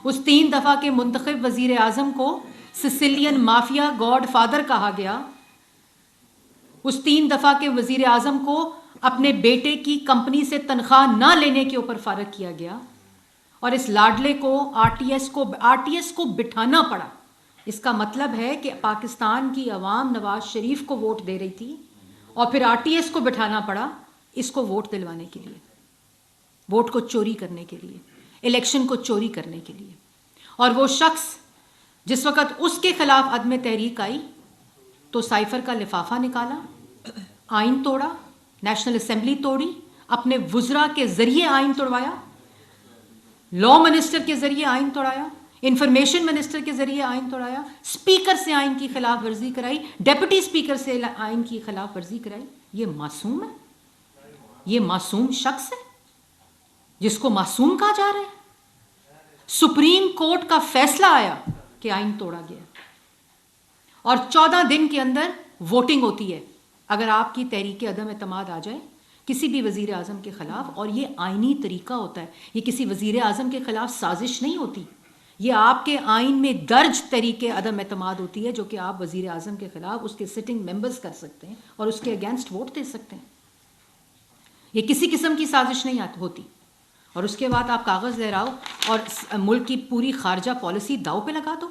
اس 3 دفعہ کے منتخب وزیر اعظم کو سسیلین مافیا گاڈ فادر کہا گیا. اس 3 دفعہ کے وزیر اعظم کو اپنے بیٹے کی کمپنی سے تنخواہ نہ لینے کے اوپر فارغ کیا گیا, اور اس لاڈلے کو آر ٹی ایس کو بٹھانا پڑا. اس کا مطلب ہے کہ پاکستان کی عوام نواز شریف کو ووٹ دے رہی تھی, اور پھر آر ٹی ایس کو بٹھانا پڑا اس کو ووٹ دلوانے کے لیے, ووٹ کو چوری کرنے کے لیے, الیکشن کو چوری کرنے کے لیے. اور وہ شخص جس وقت اس کے خلاف عدم تحریک آئی تو سائفر کا لفافہ نکالا, آئین توڑا, نیشنل اسمبلی توڑی, اپنے وزراء کے ذریعے آئین توڑوایا, لا منسٹر کے ذریعے آئین توڑایا, انفارمیشن منسٹر کے ذریعے آئین توڑایا, اسپیکر سے آئین کی خلاف ورزی کرائی, ڈیپٹی اسپیکر سے آئین کی خلاف ورزی کرائی. یہ معصوم ہے, یہ معصوم شخص ہے جس کو معصوم کہا جا رہا ہے. سپریم کورٹ کا فیصلہ آیا کہ آئین توڑا گیا, اور 14 دن کے اندر ووٹنگ ہوتی ہے اگر آپ کی تحریک عدم اعتماد آ جائے کسی بھی وزیر اعظم کے خلاف. اور یہ آئینی طریقہ ہوتا ہے, یہ کسی وزیر اعظم کے خلاف سازش نہیں ہوتی, یہ آپ کے آئین میں درج تحریک عدم اعتماد ہوتی ہے جو کہ آپ وزیر اعظم کے خلاف اس کے سٹنگ ممبرز کر سکتے ہیں اور اس کے اگینسٹ ووٹ دے سکتے ہیں. یہ کسی قسم کی سازش نہیں ہوتی. اور اس کے بعد آپ کاغذ لہراؤ اور ملک کی پوری خارجہ پالیسی داؤ پہ لگا دو.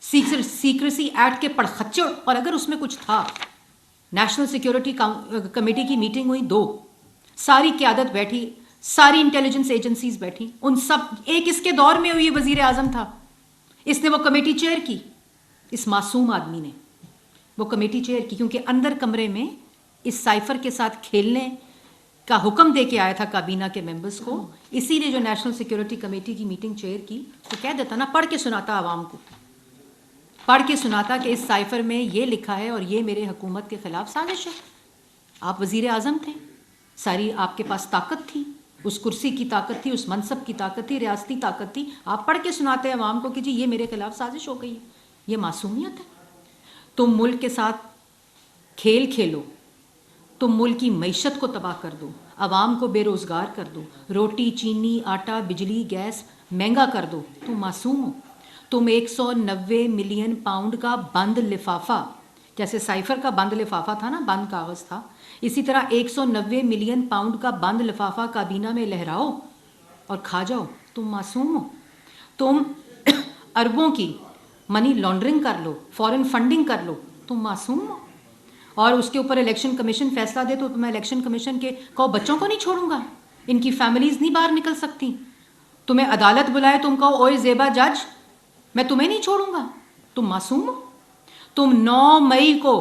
سیکریسی ایکٹ کے پڑخچڑ, اور اگر اس میں کچھ تھا. نیشنل سیکیورٹی کمیٹی کی میٹنگ ہوئی 2, ساری قیادت بیٹھی, ساری انٹیلیجنس ایجنسیز بیٹھی, ان سب ایک اس کے دور میں ہوئی وزیر اعظم تھا, اس نے وہ کمیٹی چیئر کی. اس معصوم آدمی نے وہ کمیٹی چیئر کی کیونکہ اندر کمرے میں اس سائفر کے ساتھ کھیلنے کا حکم دے کے آیا تھا کابینہ کے ممبرز کو. اسی لیے جو نیشنل سیکیورٹی کمیٹی کی میٹنگ چیئر کی تو کہہ دیتا نا, پڑھ کے سناتا عوام کو, پڑھ کے سناتا کہ اس سائفر میں یہ لکھا ہے اور یہ میرے حکومت کے خلاف سازش ہے. آپ وزیر اعظم تھے, ساری آپ کے پاس طاقت تھی, اس کرسی کی طاقت تھی, اس منصب کی طاقت تھی, ریاستی طاقت تھی, آپ پڑھ کے سناتے عوام کو کہ جی یہ میرے خلاف سازش ہو گئی ہے. یہ معصومیت ہے. تم ملک کے ساتھ کھیل کھیلو, تم ملک کی معیشت کو تباہ کر دو, عوام کو بے روزگار کر دو, روٹی چینی آٹا بجلی گیس مہنگا کر دو. تم معصوم ہو. تم 190 ملین پاؤنڈ کا بند لفافہ, جیسے سائفر کا بند لفافہ تھا نا, بند کاغذ تھا, اسی طرح 190 ملین پاؤنڈ کا بند لفافہ کابینہ میں لہراؤ اور کھا جاؤ. تم معصوم ہو. تم اربوں کی منی لانڈرنگ کر لو, فورن فنڈنگ کر لو. تم معصوم ہو. اور اس کے اوپر الیکشن کمیشن فیصلہ دے تو میں الیکشن کمیشن کے بچوں کو نہیں چھوڑوں گا, ان کی فیملیز نہیں باہر نکل سکتی. تمہیں عدالت بلائے تم کہو اوئے زیبا جج, میں تمہیں نہیں چھوڑوں گا. تم معصوم ہو. تم 9 مئی کو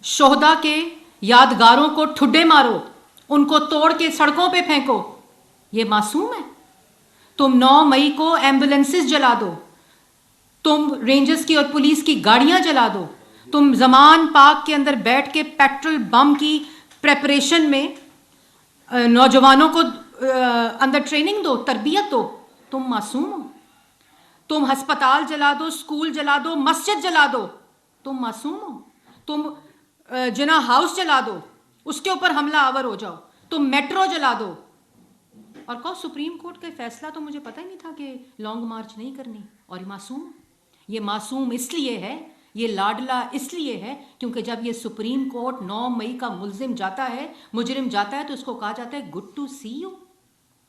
شہداء کے یادگاروں کو ٹھڈے مارو, ان کو توڑ کے سڑکوں پہ پھینکو. یہ معصوم ہے. تم 9 مئی کو ایمبولینسز جلا دو, تم رینجرز کی اور پولیس کی گاڑیاں جلا دو, تم زمان پاک کے اندر بیٹھ کے پیٹرول بم کی پریپریشن میں نوجوانوں کو اندر ٹریننگ دو, تربیت دو. تم معصوم ہو. تم ہسپتال جلا دو, اسکول جلا دو, مسجد جلا دو. تم معصوم ہو. تم جنا ہاؤس جلا دو, اس کے اوپر حملہ آور ہو جاؤ. تم میٹرو جلا دو, اور کہو سپریم کورٹ کا فیصلہ تو مجھے پتہ ہی نہیں تھا کہ لانگ مارچ نہیں کرنی. اور یہ معصوم, یہ معصوم اس لیے ہے, یہ لاڈلا اس لیے ہے کیونکہ جب یہ سپریم کورٹ 9 مئی کا ملزم جاتا ہے, مجرم جاتا ہے, تو اس کو کہا جاتا ہے good to see you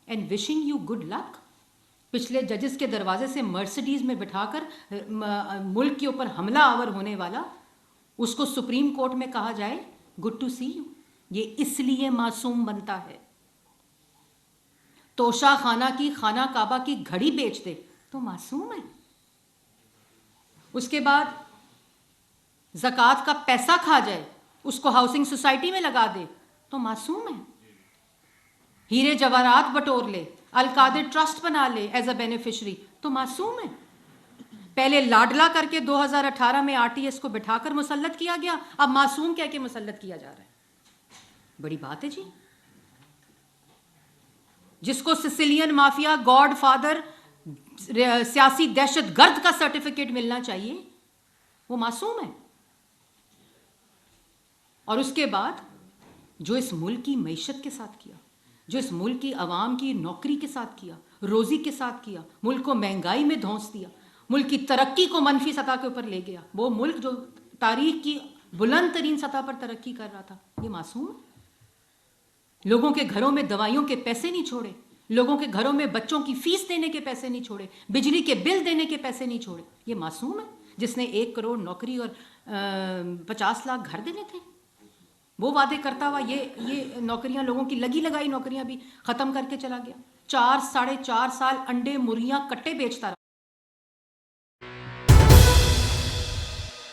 and wishing you good luck. پچھلے ججز کے دروازے سے مرسڈیز میں بٹھا کر ملک کے اوپر حملہ آور ہونے والا, اس کو سپریم کورٹ میں کہا جائے گڈ ٹو سی یو. یہ اس لیے معصوم بنتا ہے. توشہ خانہ کی خانہ کعبہ کی گھڑی بیچ دے تو معصوم ہے. اس کے بعد زکوٰۃ کا پیسہ کھا جائے, اس کو ہاؤسنگ سوسائٹی میں لگا دے تو معصوم ہے. ہیرے جواہرات بٹور لے, القادر ٹرسٹ بنا لے ایز اے بینیفیشری تو معصوم ہے. پہلے لاڈلا کر کے 2018 میں آر ٹی ایس کو بٹھا کر مسلط کیا گیا, اب معصوم کہہ کے مسلط کیا جا رہا ہے. بڑی بات ہے جی. جس کو سسیلین مافیا گاڈ فادر سیاسی دہشت گرد کا سرٹیفکیٹ ملنا چاہیے, وہ معصوم ہے. اور اس کے بعد جو اس ملک کی معیشت کے ساتھ کیا, جو اس ملک کی عوام کی نوکری کے ساتھ کیا, روزی کے ساتھ کیا, ملک کو مہنگائی میں دھونس دیا, ملک کی ترقی کو منفی سطح کے اوپر لے گیا, وہ ملک جو تاریخ کی بلند ترین سطح پر ترقی کر رہا تھا, یہ معصوم ہے؟ لوگوں کے گھروں میں دوائیوں کے پیسے نہیں چھوڑے, لوگوں کے گھروں میں بچوں کی فیس دینے کے پیسے نہیں چھوڑے, بجلی کے بل دینے کے پیسے نہیں چھوڑے, یہ معصوم ہے؟ جس نے 1 کروڑ نوکری اور 50 لاکھ گھر دینے تھے, وہ وعدے کرتا ہوا یہ نوکریاں, لوگوں کی لگی لگائی نوکریاں بھی ختم کر کے چلا گیا. 4 ساڑھے 4 سال انڈے مرغیاں کٹے بیچتا رہا.